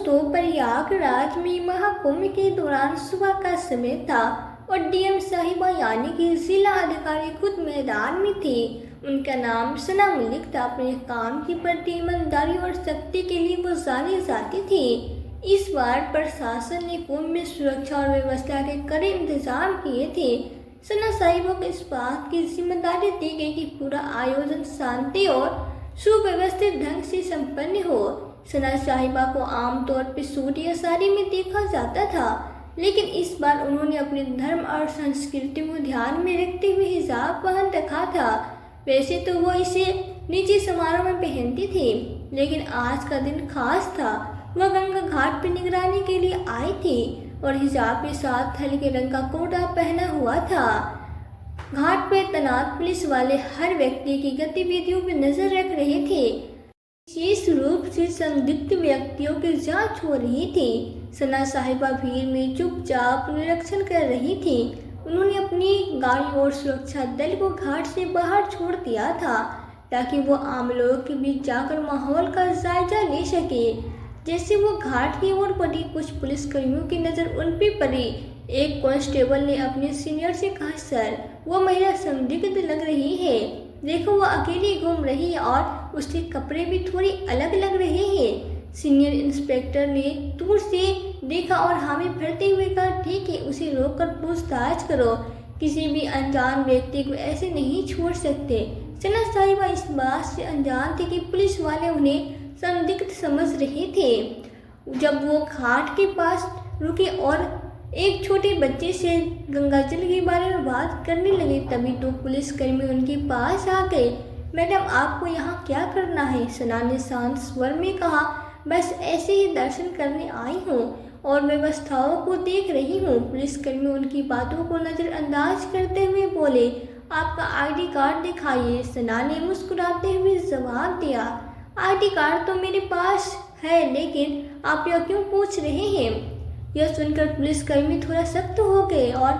दोस्तों, प्रयागराज में महाकुंभ के दौरान सुबह का समय था और डीएम साहिबा यानी कि जिला अधिकारी खुद मैदान में थे। उनका नाम सना मलिक था। अपने काम के प्रति ईमानदारी और शक्ति के लिए वो जाने जाते थे। इस बार प्रशासन ने कुंभ में सुरक्षा और व्यवस्था के कड़े इंतजाम किए थे। सना साहिबा को इस बात की जिम्मेदारी दी गई कि पूरा आयोजन शांति और सुव्यवस्थित ढंग से संपन्न हो। सना साहिबा को आमतौर पर सूट या साड़ी में देखा जाता था, लेकिन इस बार उन्होंने अपने धर्म और संस्कृति को ध्यान में रखते हुए हिजाब पहन रखा था। वैसे तो वो इसे निजी समारोह में पहनती थी, लेकिन आज का दिन खास था। वह गंगा घाट पर निगरानी के लिए आई थी और हिजाब के साथ हल्के रंग का कोटा पहना हुआ था। घाट पर तैनात पुलिस वाले हर व्यक्ति की गतिविधियों पर नजर रख रहे थे। विशेष रूप से संदिग्ध व्यक्तियों की जांच हो रही थी। सना साहिबा भीड़ में चुपचाप निरीक्षण कर रही थी। उन्होंने अपनी गाड़ी और सुरक्षा दल को घाट से बाहर छोड़ दिया था ताकि वो आम लोगों के बीच जाकर माहौल का जायजा ले सके। जैसे वो घाट की ओर बढ़ी, कुछ पुलिसकर्मियों की नज़र उन पर पड़ी। एक कांस्टेबल ने अपने सीनियर से कहा, सर, वो महिला संदिग्ध लग रही है। देखो, वो अकेली घूम रही है और उसके कपड़े भी थोड़ी अलग लग रहे हैं। सीनियर इंस्पेक्टर ने दूर से देखा और हामी भरते हुए कहा, ठीक है, उसे रोककर पूछताछ करो। किसी भी अनजान व्यक्ति को ऐसे नहीं छोड़ सकते। सना साहिबा इस बात से अनजान थे कि पुलिस वाले उन्हें संदिग्ध समझ रहे थे। जब वो घाट के पास रुके और एक छोटे बच्चे से गंगाजल के बारे में बात करने लगे, तभी दो पुलिसकर्मी उनके पास आ गए। मैडम, आपको यहाँ क्या करना है? सना ने शांत स्वर में कहा, बस ऐसे ही दर्शन करने आई हूँ और व्यवस्थाओं को देख रही हूँ। पुलिसकर्मी उनकी बातों को नज़रअंदाज करते हुए बोले, आपका आईडी कार्ड दिखाइए। सना ने मुस्कुराते हुए जवाब दिया, आईडी कार्ड तो मेरे पास है, लेकिन आप यह क्यों पूछ रहे हैं? यह सुनकर पुलिसकर्मी थोड़ा सख्त हो गए, और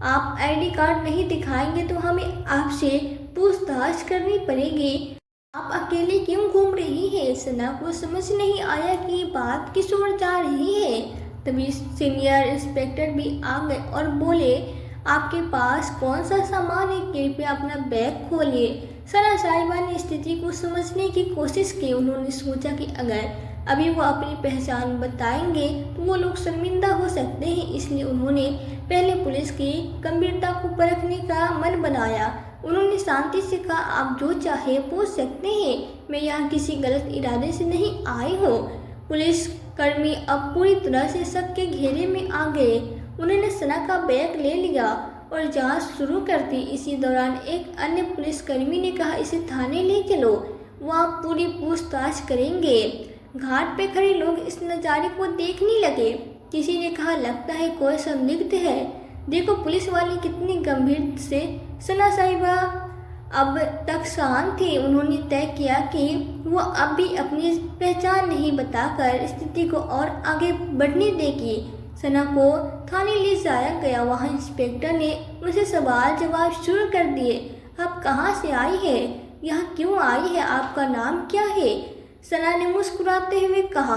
आप आईडी कार्ड नहीं दिखाएंगे तो हमें आपसे पूछताछ करनी पड़ेगी। आप अकेले क्यों घूम रही हैं? सना को समझ नहीं आया कि बात किस ओर जा रही है। तभी सीनियर इंस्पेक्टर भी आ गए और बोले, आपके पास कौन सा सामान है? कृपया अपना बैग खोलिए। सना साहिबा ने स्थिति को समझने की कोशिश की। उन्होंने सोचा कि अगर अभी वो अपनी पहचान बताएंगे तो वो लोग शर्मिंदा हो सकते हैं, इसलिए उन्होंने पहले पुलिस की गंभीरता को परखने का मन बनाया। उन्होंने शांति से कहा, आप जो चाहे पूछ सकते हैं, मैं यहाँ किसी गलत इरादे से नहीं आई हूँ। पुलिसकर्मी अब पूरी तरह से शक के घेरे में आ गए। उन्होंने सना का बैग ले लिया और जांच शुरू कर दी। इसी दौरान एक अन्य पुलिसकर्मी ने कहा, इसे थाने ले चलो, वहाँ पूरी पूछताछ करेंगे। घाट पे खड़े लोग इस नज़ारे को देखने लगे। किसी ने कहा, लगता है कोई संदिग्ध है। देखो, पुलिस वाले कितनी गंभीर से। सना साहिबा अब तक शांत थे। उन्होंने तय किया कि वो अब भी अपनी पहचान नहीं बताकर स्थिति को और आगे बढ़ने देगी। सना को थाने ले जाया गया। वहाँ इंस्पेक्टर ने उनसे सवाल जवाब शुरू कर दिए। आप कहाँ से आई है? यहाँ क्यों आई है? आपका नाम क्या है? सना ने मुस्कुराते हुए कहा,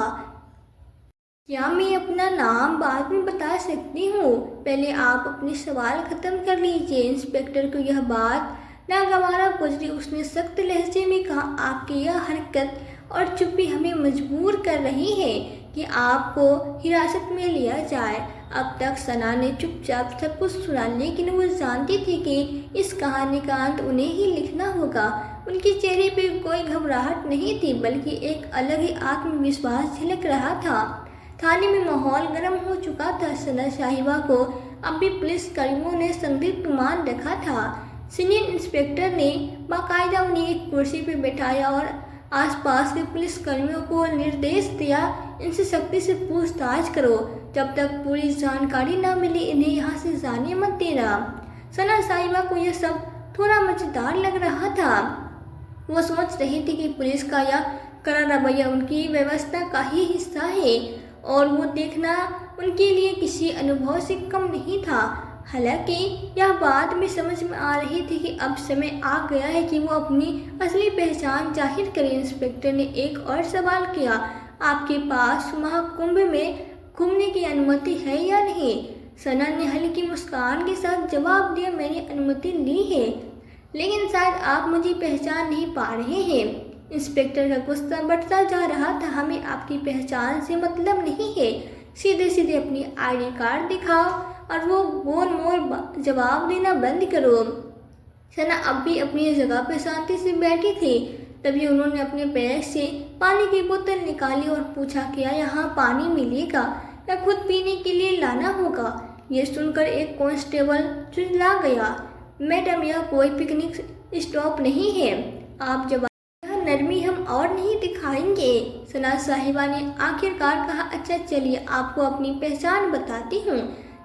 क्या मैं अपना नाम बाद में बता सकती हूँ? पहले आप अपने सवाल खत्म कर लीजिए। इंस्पेक्टर को यह बात नागवारा गुजरी। उसने सख्त लहजे में कहा, आपकी यह हरकत और चुप्पी हमें मजबूर कर रही है कि आपको हिरासत में लिया जाए। अब तक सना ने चुपचाप सब कुछ सुना, लेकिन वो जानती थी कि इस कहानी का अंत उन्हें ही लिखना होगा। उनके चेहरे पे कोई घबराहट नहीं थी, बल्कि एक अलग ही आत्मविश्वास झलक रहा था। थाने में माहौल गर्म हो चुका था। सना साहिबा को अब भी पुलिस कर्मियों ने संदिग्ध मान रखा था। सीनियर इंस्पेक्टर ने बाकायदा उन्हें एक कुर्सी पर बैठाया और आसपास के पुलिस कर्मियों को निर्देश दिया, इनसे सख्ती से पूछताछ करो। जब तक पूरी जानकारी न मिले इन्हें यहाँ से जाने मत देना। सना साहिबा को यह सब थोड़ा मजेदार लग रहा था। वो सोच रही थी कि पुलिस का यह कड़ा रवैया उनकी व्यवस्था का ही हिस्सा है और वो देखना उनके लिए किसी अनुभव से कम नहीं था। हालांकि यह बात में समझ में आ रही थी कि अब समय आ गया है कि वो अपनी असली पहचान जाहिर करे। इंस्पेक्टर ने एक और सवाल किया, आपके पास महाकुंभ में घूमने की अनुमति है या नहीं? सना ने हल्की मुस्कान के साथ जवाब दिया, मैंने अनुमति ली है, लेकिन शायद आप मुझे पहचान नहीं पा रहे हैं। इंस्पेक्टर का गुस्सा बढ़ता जा रहा था। हमें आपकी पहचान से मतलब नहीं है, सीधे सीधे अपनी आईडी कार्ड दिखाओ और वो गोल मोल जवाब देना बंद करो। सना अब भी अपनी जगह पर शांति से बैठी थी। तभी उन्होंने अपने बैग से पानी की बोतल निकाली और पूछा, क्या यहाँ पानी मिलेगा या खुद पीने के लिए लाना होगा? ये सुनकर एक कांस्टेबल चिल्ला गया, मैडम यह कोई पिकनिक स्टॉप नहीं है, आप जवाब यह नरमी हम और नहीं दिखाएंगे। सना साहिबा ने आखिरकार कहा, अच्छा चलिए आपको अपनी पहचान बताती हूँ,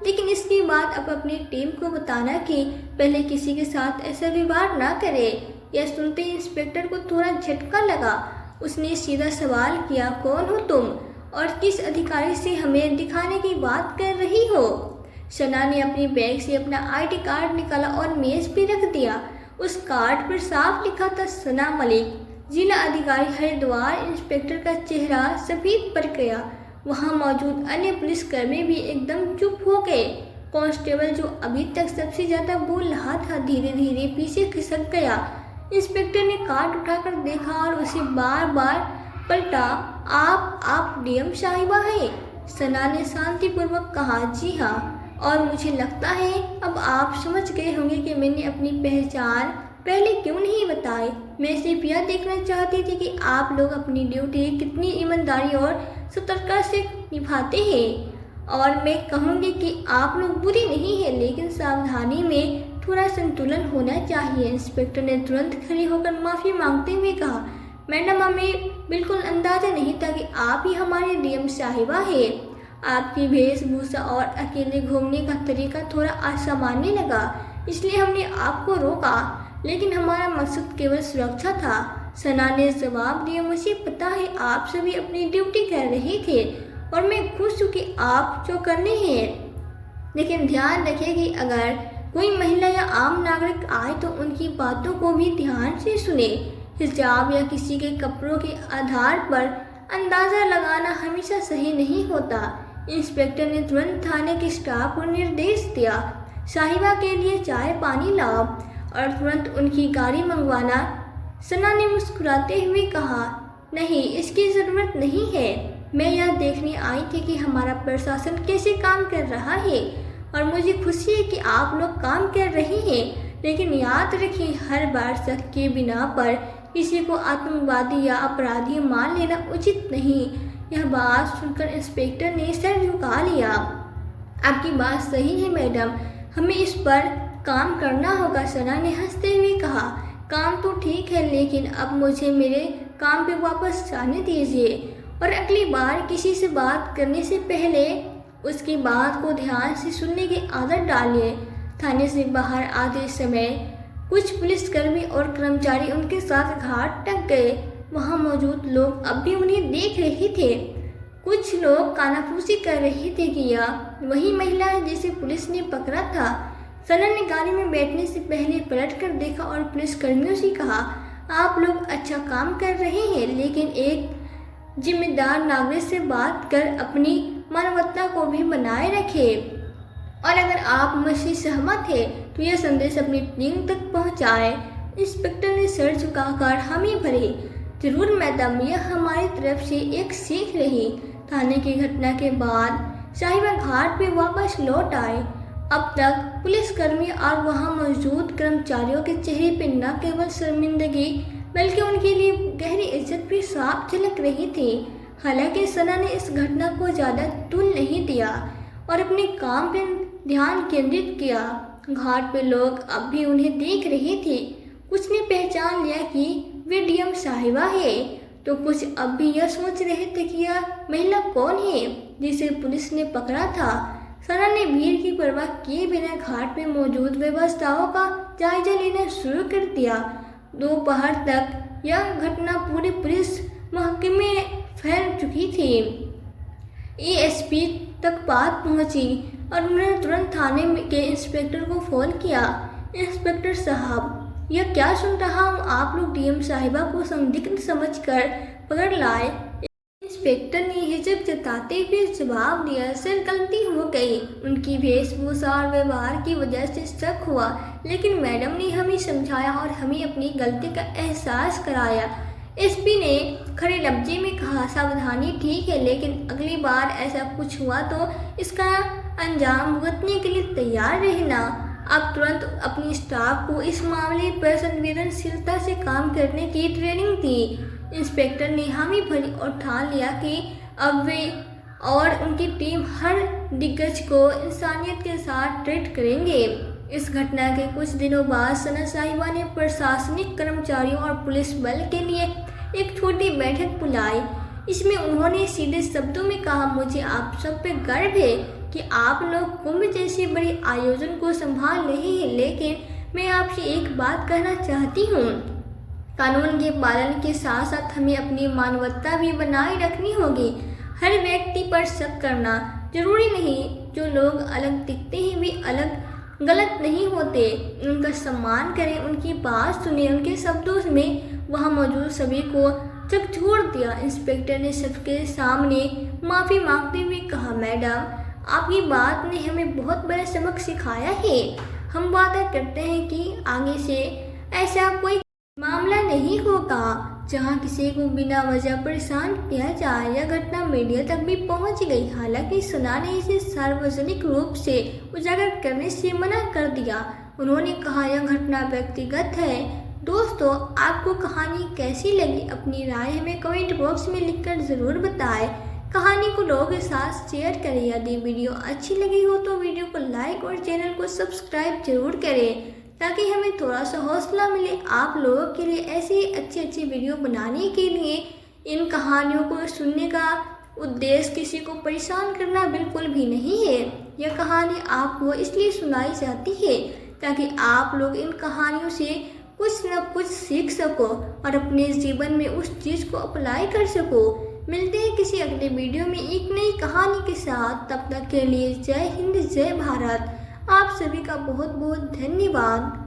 लेकिन इसके बाद अब अपनी टीम को बताना कि पहले किसी के साथ ऐसा व्यवहार ना करे। यह सुनते ही इंस्पेक्टर को थोड़ा झटका लगा। उसने सीधा सवाल किया, कौन हो तुम और किस अधिकारी से हमें दिखाने की बात कर रही हो? सना ने अपने बैग से अपना आईडी कार्ड निकाला और मेज पे रख दिया। उस कार्ड पर साफ लिखा था, सना मलिक, जिला अधिकारी हरिद्वार। इंस्पेक्टर का चेहरा सफेद पड़ गया। वहां मौजूद अन्य पुलिसकर्मी भी एकदम चुप हो गए। कांस्टेबल जो अभी तक सबसे ज्यादा बोल रहा था, धीरे धीरे पीछे खिसक गया। इंस्पेक्टर ने कार्ड उठाकर देखा और उसे बार बार पलटा। आप डीएम साहिबा हैं? सना ने शांतिपूर्वक कहा, जी हाँ, और मुझे लगता है अब आप समझ गए होंगे कि मैंने अपनी पहचान पहले क्यों नहीं बताई। मैं सिर्फ यह देखना चाहती थी कि आप लोग अपनी ड्यूटी कितनी ईमानदारी और सतर्कता से निभाते हैं। और मैं कहूँगी कि आप लोग बुरी नहीं है, लेकिन सावधानी में थोड़ा संतुलन होना चाहिए। इंस्पेक्टर ने तुरंत खड़े होकर माफ़ी मांगते हुए कहा, मैडम हमें बिल्कुल अंदाज़ा नहीं था कि आप ही हमारे डीएम साहिबा है। आपकी वेशभूषा और अकेले घूमने का तरीका थोड़ा असामान्य लगा, इसलिए हमने आपको रोका, लेकिन हमारा मकसद केवल सुरक्षा था। सना ने जवाब दिया, मुझे पता है आप सभी अपनी ड्यूटी कर रहे थे और मैं खुश हूँ कि आप जो करने हैं, लेकिन ध्यान रखें कि अगर कोई महिला या आम नागरिक आए तो उनकी बातों को भी ध्यान से सुने। हिजाब या किसी के कपड़ों के आधार पर अंदाज़ा लगाना हमेशा सही नहीं होता। इंस्पेक्टर ने तुरंत थाने के स्टाफ को निर्देश दिया, साहिबा के लिए चाय पानी लाओ और तुरंत उनकी गाड़ी मंगवाना। सना ने मुस्कुराते हुए कहा, नहीं, इसकी ज़रूरत नहीं है। मैं यह देखने आई थी कि हमारा प्रशासन कैसे काम कर रहा है और मुझे खुशी है कि आप लोग काम कर रहे हैं, लेकिन याद रखें, हर बार शक के बिना पर किसी को आतंकवादी या अपराधी मान लेना उचित नहीं। यह बात सुनकर इंस्पेक्टर ने सर झुका लिया। आपकी बात सही है मैडम, हमें इस पर काम करना होगा। सना ने हंसते हुए कहा, काम तो ठीक है, लेकिन अब मुझे मेरे काम पे वापस जाने दीजिए और अगली बार किसी से बात करने से पहले उसकी बात को ध्यान से सुनने की आदत डालिए। थाने से बाहर आते समय कुछ पुलिसकर्मी और कर्मचारी उनके साथ घाट तक गए। वहां मौजूद लोग अब भी उन्हें देख रहे थे। कुछ लोग कानाफूसी कर रहे थे कि यह वही महिला है जिसे पुलिस ने पकड़ा था। सना ने गाड़ी में बैठने से पहले पलट कर देखा और पुलिसकर्मियों से कहा, आप लोग अच्छा काम कर रहे हैं, लेकिन एक जिम्मेदार नागरिक से बात कर अपनी मानवता को भी बनाए रखें। और अगर आप मुझसे सहमत हैं तो यह संदेश अपनी टीम तक पहुंचाएं। इंस्पेक्टर ने सर झुकाकर हामी भरी, जरूर मैडम, यह हमारी तरफ से एक सीख रही। थाने की घटना के बाद साहिबा घाट पे वापस लौट आए। अब तक पुलिसकर्मी और वहां मौजूद कर्मचारियों के चेहरे पे न केवल शर्मिंदगी बल्कि उनके लिए गहरी इज्जत भी साफ झलक रही थी। हालांकि सना ने इस घटना को ज़्यादा तुल नहीं दिया और अपने काम पर ध्यान केंद्रित किया। घाट पे लोग अब भी उन्हें देख रहे थे। कुछ ने पहचान लिया कि वे डीएम साहिबा है, तो कुछ अब भी यह सोच रहे थे कि यह महिला कौन है जिसे पुलिस ने पकड़ा था। सना ने भीड़ की परवाह किए बिना घाट पे मौजूद व्यवस्थाओं का जायजा लेना शुरू कर दिया। दोपहर तक यह घटना पूरे पुलिस महकमे में फैल चुकी थी। एएसपी तक बात पहुंची और उन्होंने तुरंत थाने के इंस्पेक्टर को फ़ोन किया। इंस्पेक्टर साहब, यह क्या सुन रहा हूँ, आप लोग डीएम साहिबा को संदिग्ध समझकर पकड़ लाए। इंस्पेक्टर ने हिचक जताते हुए जवाब दिया, सर गलती हो गई। उनकी वेशभूषा और व्यवहार की वजह से शक हुआ, लेकिन मैडम ने हमें समझाया और हमें अपनी गलती का एहसास कराया। एसपी ने खड़े लफ्ज़ी में कहा, सावधानी ठीक है, लेकिन अगली बार ऐसा कुछ हुआ तो इसका अंजाम भुगतने के लिए तैयार रहना। आप तुरंत अपनी स्टाफ को इस मामले पर संवेदनशीलता से काम करने की ट्रेनिंग दी। इंस्पेक्टर ने हामी भरी और ठान लिया कि अब वे और उनकी टीम हर दिग्गज को इंसानियत के साथ ट्रीट करेंगे। इस घटना के कुछ दिनों बाद सना साहिबा ने प्रशासनिक कर्मचारियों और पुलिस बल के लिए एक छोटी बैठक बुलाई। इसमें उन्होंने सीधे शब्दों में कहा, मुझे आप सब पे गर्व है कि आप लोग कुंभ जैसे बड़े आयोजन को संभाल रहे हैं, लेकिन मैं आपसे एक बात कहना चाहती हूँ। कानून के पालन के साथ साथ हमें अपनी मानवता भी बनाए रखनी होगी। हर व्यक्ति पर शक करना जरूरी नहीं। जो लोग अलग दिखते हैं वे गलत नहीं होते। उनका सम्मान करें, उनकी बात सुने। उनके शब्दों में वहाँ मौजूद सभी को झकझोर दिया। इंस्पेक्टर ने सबके सामने माफ़ी मांगते हुए कहा, मैडम आपकी बात ने हमें बहुत बड़ा सबक सिखाया है। हम वादा करते हैं कि आगे से ऐसा कोई मामला नहीं होगा जहां किसी को बिना वजह परेशान किया जाए। यह घटना मीडिया तक भी पहुंच गई, हालांकि सना ने इसे सार्वजनिक रूप से उजागर करने से मना कर दिया। उन्होंने कहा, यह घटना व्यक्तिगत है। दोस्तों, आपको कहानी कैसी लगी? अपनी राय हमें कमेंट बॉक्स में लिखकर ज़रूर बताएं। कहानी को लोगों के साथ शेयर करें। यदि वीडियो अच्छी लगी हो तो वीडियो को लाइक और चैनल को सब्सक्राइब जरूर करें, ताकि हमें थोड़ा सा हौसला मिले आप लोगों के लिए ऐसी अच्छी वीडियो बनाने के लिए। इन कहानियों को सुनने का उद्देश्य किसी को परेशान करना बिल्कुल भी नहीं है। यह कहानी आपको इसलिए सुनाई जाती है ताकि आप लोग इन कहानियों से कुछ न कुछ सीख सको और अपने जीवन में उस चीज़ को अप्लाई कर सको। मिलते हैं किसी अगले वीडियो में एक नई कहानी के साथ। तब तक के लिए जय हिंद, जय भारत। आप सभी का बहुत बहुत धन्यवाद।